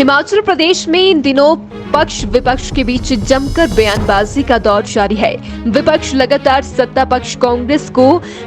हिमाचल प्रदेश में इन दिनों पक्ष विपक्ष के बीच जमकर बयानबाजी का दौर जारी है। विपक्ष लगातार सत्ता पक्ष कांग्रेस को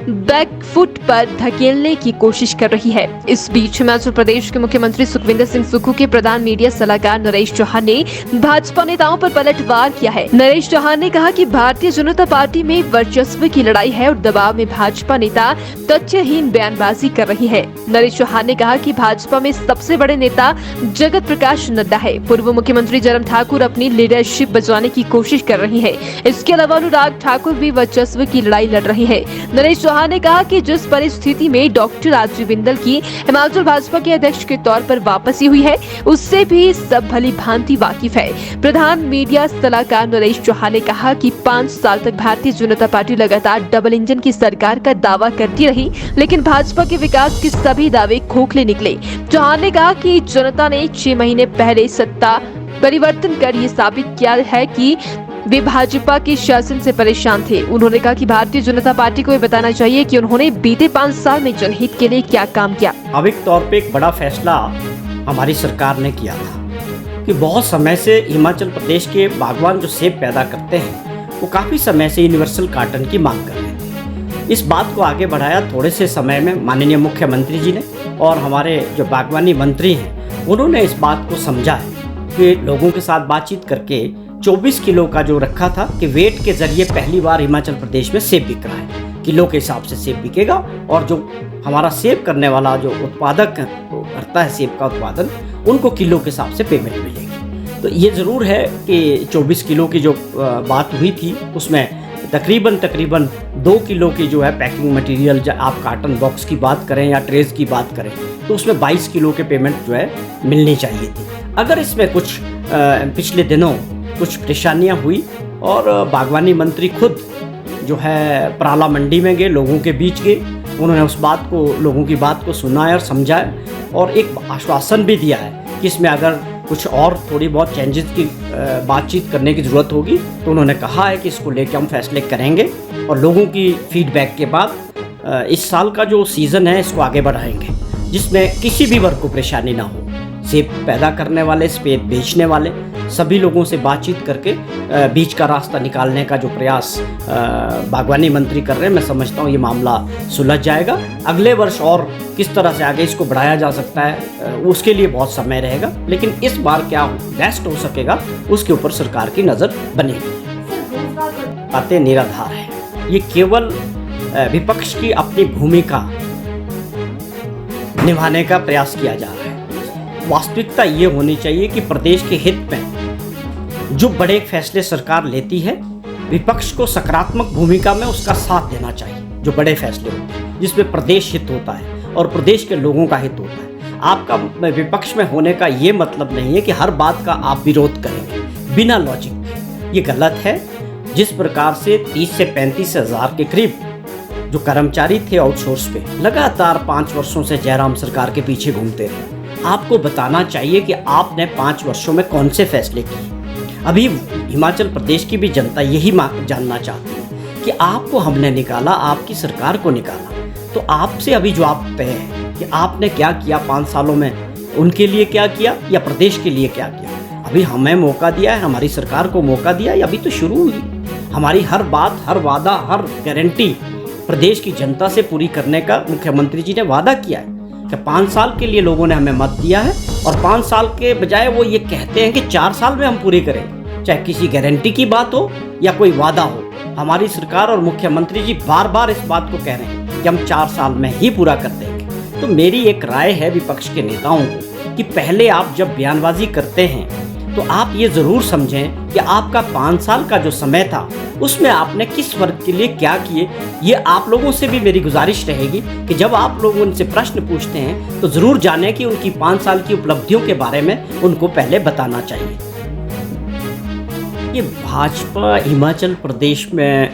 बैकफुट पर धकेलने की कोशिश कर रही है। इस बीच हिमाचल प्रदेश के मुख्यमंत्री सुखविंदर सिंह सुक्खू के प्रधान मीडिया सलाहकार नरेश चौहान ने भाजपा नेताओं पर पलटवार किया है। नरेश चौहान ने कहा कि भारतीय जनता पार्टी में वर्चस्व की लड़ाई है और दबाव में भाजपा नेता तथ्यहीन बयानबाजी कर रही है। नरेश चौहान ने कहा कि भाजपा में सबसे बड़े नेता जगत प्रकाश नड्डा है। पूर्व मुख्यमंत्री जयराम ठाकुर अपनी लीडरशिप बचाने की कोशिश कर रही है। इसके अलावा अनुराग ठाकुर भी वर्चस्व की लड़ाई लड़ रही है। नरेश चौहान ने कहा कि जिस परिस्थिति में डॉक्टर राजीव बिंदल की हिमाचल भाजपा के अध्यक्ष के तौर पर वापसी हुई है, उससे भी सब भली भांति वाकिफ है। प्रधान मीडिया सलाहकार नरेश चौहान ने कहा कि 5 साल तक भारतीय जनता पार्टी लगातार डबल इंजन की सरकार का दावा करती रही, लेकिन भाजपा के विकास के सभी दावे खोखले निकले। चौहान ने कहा कि जनता ने 6 महीने पहले सत्ता परिवर्तन कर ये साबित किया है कि वे भाजपा के शासन से परेशान थे। उन्होंने कहा कि भारतीय जनता पार्टी को ये बताना चाहिए कि उन्होंने बीते 5 साल में जनहित के लिए क्या काम किया। स्वाभाविक तौर पे एक बड़ा फैसला हमारी सरकार ने किया था कि बहुत समय से हिमाचल प्रदेश के बागवान जो सेब पैदा करते हैं वो काफ़ी समय से यूनिवर्सल कार्टन की मांग कर रहे थे। इस बात को आगे बढ़ाया थोड़े से समय में माननीय मुख्यमंत्री जी ने, और हमारे जो बागवानी मंत्री हैं उन्होंने इस बात को समझा है कि लोगों के साथ बातचीत करके 24 किलो का जो रखा था कि वेट के जरिए पहली बार हिमाचल प्रदेश में सेब बिक रहा है। किलो के हिसाब से सेब बिकेगा और जो हमारा सेब करने वाला जो उत्पादक करता है सेब का उत्पादन, उनको किलो के हिसाब से पेमेंट मिलेगी। तो ये ज़रूर है कि 24 किलो की जो बात हुई थी उसमें तकरीबन 2 किलो की जो है पैकिंग मटेरियल, आप कार्टन बॉक्स की बात करें या ट्रेज की बात करें तो उसमें 22 किलो के पेमेंट जो है मिलनी चाहिए थी। अगर इसमें कुछ पिछले दिनों कुछ परेशानियां हुई और बागवानी मंत्री खुद जो है पराला मंडी में गए, लोगों के बीच गए, उन्होंने उस बात को, लोगों की बात को सुना है और समझा है और एक आश्वासन भी दिया है कि इसमें अगर कुछ और थोड़ी बहुत चेंजेस की बातचीत करने की ज़रूरत होगी तो उन्होंने कहा है कि इसको लेकर हम फैसले करेंगे और लोगों की फीडबैक के बाद इस साल का जो सीज़न है इसको आगे बढ़ाएंगे जिसमें किसी भी वर्ग को परेशानी ना हो। सेब पैदा करने वाले, सेब बेचने वाले सभी लोगों से बातचीत करके बीच का रास्ता निकालने का जो प्रयास बागवानी मंत्री कर रहे हैं, मैं समझता हूँ ये मामला सुलझ जाएगा। अगले वर्ष और किस तरह से आगे इसको बढ़ाया जा सकता है उसके लिए बहुत समय रहेगा, लेकिन इस बार क्या बेस्ट हो सकेगा उसके ऊपर सरकार की नज़र बनेगी। बातें निराधार है, ये केवल विपक्ष की अपनी भूमिका निभाने का प्रयास किया जा रहा है। वास्तविकता ये होनी चाहिए कि प्रदेश के हित में जो बड़े फैसले सरकार लेती है, विपक्ष को सकारात्मक भूमिका में उसका साथ देना चाहिए। जो बड़े फैसले होते हैं जिसमें प्रदेश हित होता है और प्रदेश के लोगों का हित होता है। आपका विपक्ष में होने का ये मतलब नहीं है कि हर बात का आप विरोध करेंगे बिना लॉजिक के। ये गलत है। जिस प्रकार से 30 से 35 हज़ार के करीब जो कर्मचारी थे आउटसोर्स पे लगातार 5 वर्षों से जयराम सरकार के पीछे घूमते रहे, आपको बताना चाहिए कि आपने 5 वर्षों में कौन से फैसले किए। अभी हिमाचल प्रदेश की भी जनता यही जानना चाहती है कि आपको हमने निकाला, आपकी सरकार को निकाला, तो आपसे अभी जवाब तय है कि आपने क्या किया 5 सालों में, उनके लिए क्या किया या प्रदेश के लिए क्या किया। अभी हमें मौका दिया है, हमारी सरकार को मौका दिया है, अभी तो शुरू हुई। हमारी हर बात, हर वादा, हर गारंटी प्रदेश की जनता से पूरी करने का मुख्यमंत्री जी ने वादा किया है कि 5 साल के लिए लोगों ने हमें मत दिया है और 5 साल के बजाय वो ये कहते हैं कि 4 साल में हम पूरे करेंगे। चाहे किसी गारंटी की बात हो या कोई वादा हो, हमारी सरकार और मुख्यमंत्री जी बार बार इस बात को कह रहे हैं कि हम 4 साल में ही पूरा कर देंगे। तो मेरी एक राय है विपक्ष के नेताओं को कि पहले आप जब बयानबाजी करते हैं तो आप ये ज़रूर समझें कि आपका 5 साल का जो समय था उसमें आपने किस वर्ग के लिए क्या किए। ये आप लोगों से भी मेरी गुजारिश रहेगी कि जब आप लोग उनसे प्रश्न पूछते हैं तो ज़रूर जानें कि उनकी 5 साल की उपलब्धियों के बारे में उनको पहले बताना चाहिए। ये भाजपा हिमाचल प्रदेश में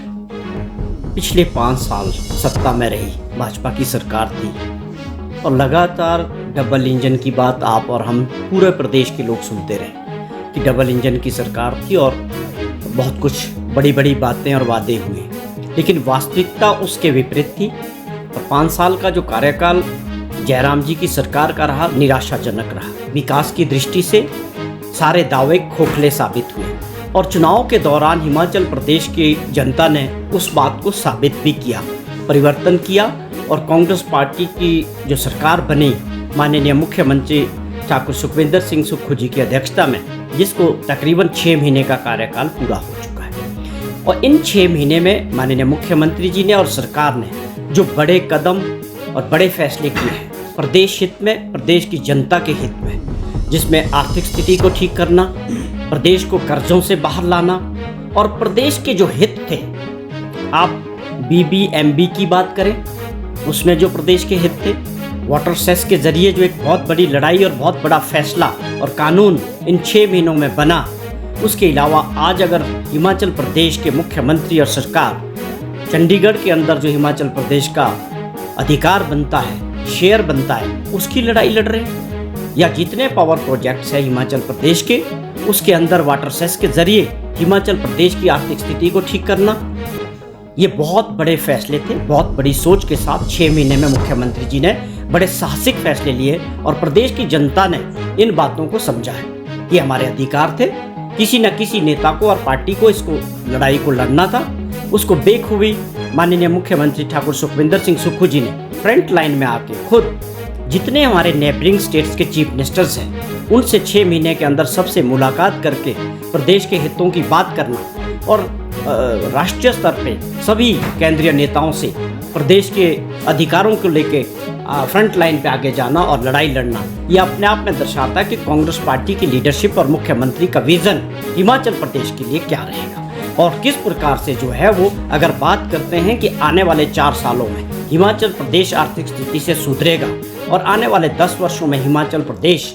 पिछले 5 साल सत्ता में रही, भाजपा की सरकार थी और लगातार डबल इंजन की बात आप और हम पूरे प्रदेश के लोग सुनते रहे कि डबल इंजन की सरकार थी और बहुत कुछ बड़ी बड़ी बातें और वादे हुए, लेकिन वास्तविकता उसके विपरीत थी। और 5 साल का जो कार्यकाल जयराम जी की सरकार का रहा निराशाजनक रहा। विकास की दृष्टि से सारे दावे खोखले साबित हुए और चुनाव के दौरान हिमाचल प्रदेश की जनता ने उस बात को साबित भी किया, परिवर्तन किया और कांग्रेस पार्टी की जो सरकार बनी माननीय मुख्यमंत्री ठाकुर सुखविंदर सिंह सुक्खू जी की अध्यक्षता में, जिसको तकरीबन 6 महीने का कार्यकाल पूरा हो चुका है। और इन 6 महीने में माननीय मुख्यमंत्री जी ने और सरकार ने जो बड़े कदम और बड़े फैसले किए हैं प्रदेश हित में, प्रदेश की जनता के हित में, जिसमें आर्थिक स्थिति को ठीक करना, प्रदेश को कर्जों से बाहर लाना और प्रदेश के जो हित थे, आप BBMB की बात करें उसमें जो प्रदेश के हित थे, वाटर सेस के जरिए जो एक बहुत बड़ी लड़ाई और बहुत बड़ा फैसला और कानून इन 6 महीनों में बना, उसके अलावा आज अगर हिमाचल प्रदेश के मुख्यमंत्री और सरकार चंडीगढ़ के अंदर जो हिमाचल प्रदेश का अधिकार बनता है, शेयर बनता है, उसकी लड़ाई लड़ रहे हैं, या जितने पावर प्रोजेक्ट्स हैं हिमाचल प्रदेश के, उसके अंदर वाटर सेस के जरिए हिमाचल प्रदेश की आर्थिक स्थिति को ठीक करना, ये बहुत बड़े फैसले थे। बहुत बड़ी सोच के साथ 6 महीने में मुख्यमंत्री जी ने बड़े साहसिक फैसले लिए और प्रदेश की जनता ने इन बातों को समझा है। ये हमारे अधिकार थे, किसी न किसी नेता को और पार्टी को इसको लड़ाई को लड़ना था। उसको बेखूबी माननीय मुख्यमंत्री ठाकुर सुखविंदर सिंह सुक्खू जी ने फ्रंट लाइन में आके खुद जितने हमारे नेबरिंग स्टेट्स के चीफ मिनिस्टर्स हैं उनसे 6 महीने के अंदर सबसे मुलाकात करके प्रदेश के हितों की बात करना और राष्ट्रीय स्तर पे सभी केंद्रीय नेताओं से प्रदेश के अधिकारों को लेके फ्रंट लाइन पे आगे जाना और लड़ाई लड़ना, ये अपने आप में दर्शाता है कि कांग्रेस पार्टी की लीडरशिप और मुख्यमंत्री का विजन हिमाचल प्रदेश के लिए क्या रहेगा और किस प्रकार से जो है वो अगर बात करते हैं कि आने वाले 4 सालों में हिमाचल प्रदेश आर्थिक स्थिति से सुधरेगा और आने वाले 10 वर्षों में हिमाचल प्रदेश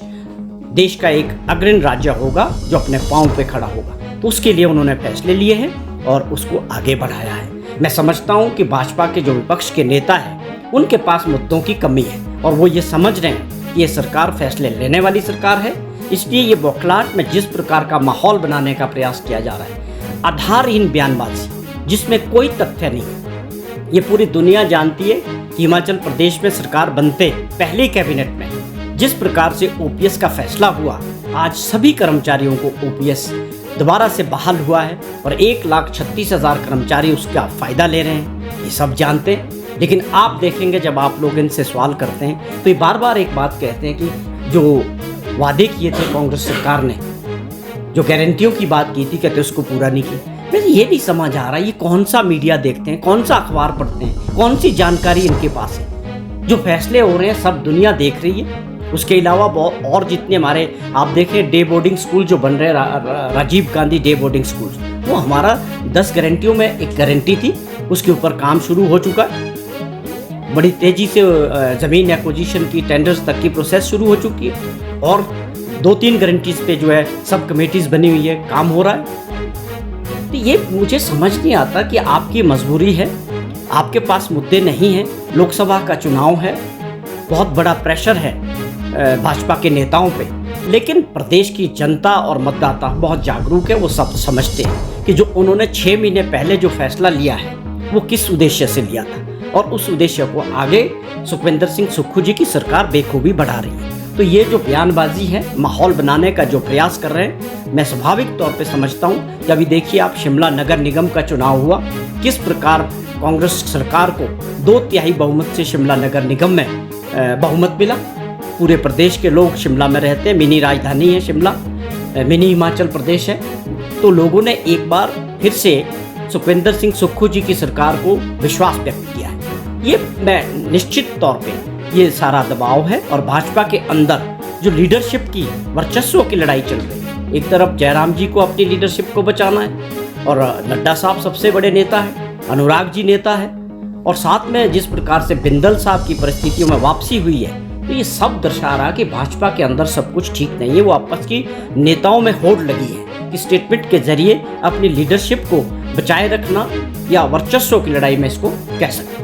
देश का एक अग्रणी राज्य होगा जो अपने पांव पे खड़ा होगा, तो उसके लिए उन्होंने फैसले लिए हैं और उसको आगे बढ़ाया है। मैं समझता हूं कि भाजपा के जो विपक्ष के नेता हैं उनके पास मुद्दों की कमी है और वो ये समझ रहे हैं कि ये सरकार फैसले लेने वाली सरकार है, इसलिए ये बौखलाहट में जिस प्रकार का माहौल बनाने का प्रयास किया जा रहा है, आधारहीन बयानबाजी जिसमें कोई तथ्य नहीं है। ये पूरी दुनिया जानती है कि हिमाचल प्रदेश में सरकार बनते पहले कैबिनेट में जिस प्रकार से OPS का फैसला हुआ, आज सभी कर्मचारियों को OPS दोबारा से बहाल हुआ है और 1,36,000 कर्मचारी उसका फ़ायदा ले रहे हैं, ये सब जानते हैं। लेकिन आप देखेंगे जब आप लोग इनसे सवाल करते हैं तो ये बार बार एक बात कहते हैं कि जो वादे किए थे कांग्रेस सरकार ने, जो गारंटियों की बात की थी, कहते उसको पूरा नहीं किया। मुझे ये नहीं समझ आ रहा ये कौन सा मीडिया देखते हैं, कौन सा अखबार पढ़ते हैं, कौन सी जानकारी इनके पास है। जो फैसले हो रहे हैं सब दुनिया देख रही है। उसके अलावा और जितने हमारे आप देखें डे बोर्डिंग स्कूल जो बन रहे हैं, Rajiv Gandhi day boarding school, वो हमारा 10 गारंटियों में एक गारंटी थी, उसके ऊपर काम शुरू हो चुका है। बड़ी तेज़ी से ज़मीन एक्विजिशन की टेंडर्स तक की प्रोसेस शुरू हो चुकी है और 2-3 गारंटीज पे जो है सब कमेटीज़ बनी हुई है, काम हो रहा है। तो ये मुझे समझ नहीं आता कि आपकी मजबूरी है, आपके पास मुद्दे नहीं हैं, लोकसभा का चुनाव है, बहुत बड़ा प्रेशर है भाजपा के नेताओं पे, लेकिन प्रदेश की जनता और मतदाता बहुत जागरूक है। वो सब समझते हैं कि जो उन्होंने 6 महीने पहले जो फैसला लिया है वो किस उद्देश्य से लिया था और उस उद्देश्य को आगे सुखविंदर सिंह सुक्खू जी की सरकार बेखूबी बढ़ा रही है। तो ये जो बयानबाजी है, माहौल बनाने का जो प्रयास कर रहे हैं, मैं स्वाभाविक तौर पे समझता हूँ कि अभी देखिए आप शिमला नगर निगम का चुनाव हुआ, किस प्रकार कांग्रेस सरकार को 2/3 बहुमत से शिमला नगर निगम में बहुमत मिला। पूरे प्रदेश के लोग शिमला में रहते हैं, मिनी राजधानी है शिमला, मिनी हिमाचल प्रदेश है। तो लोगों ने एक बार फिर से सुखविंदर सिंह सुक्खू जी की सरकार को विश्वास व्यक्त किया है। ये मैं निश्चित तौर पे ये सारा दबाव है और भाजपा के अंदर जो लीडरशिप की वर्चस्व की लड़ाई चल रही है। एक तरफ जयराम जी को अपनी लीडरशिप को बचाना है और नड्डा साहब सबसे बड़े नेता है, अनुराग जी नेता है और साथ में जिस प्रकार से बिंदल साहब की परिस्थितियों में वापसी हुई है, तो ये सब दर्शा रहा कि भाजपा के अंदर सब कुछ ठीक नहीं है। वो आपस की नेताओं में होड़ लगी है कि स्टेटमेंट के जरिए अपनी लीडरशिप को बचाए रखना या वर्चस्व की लड़ाई में इसको कह सकते हैं।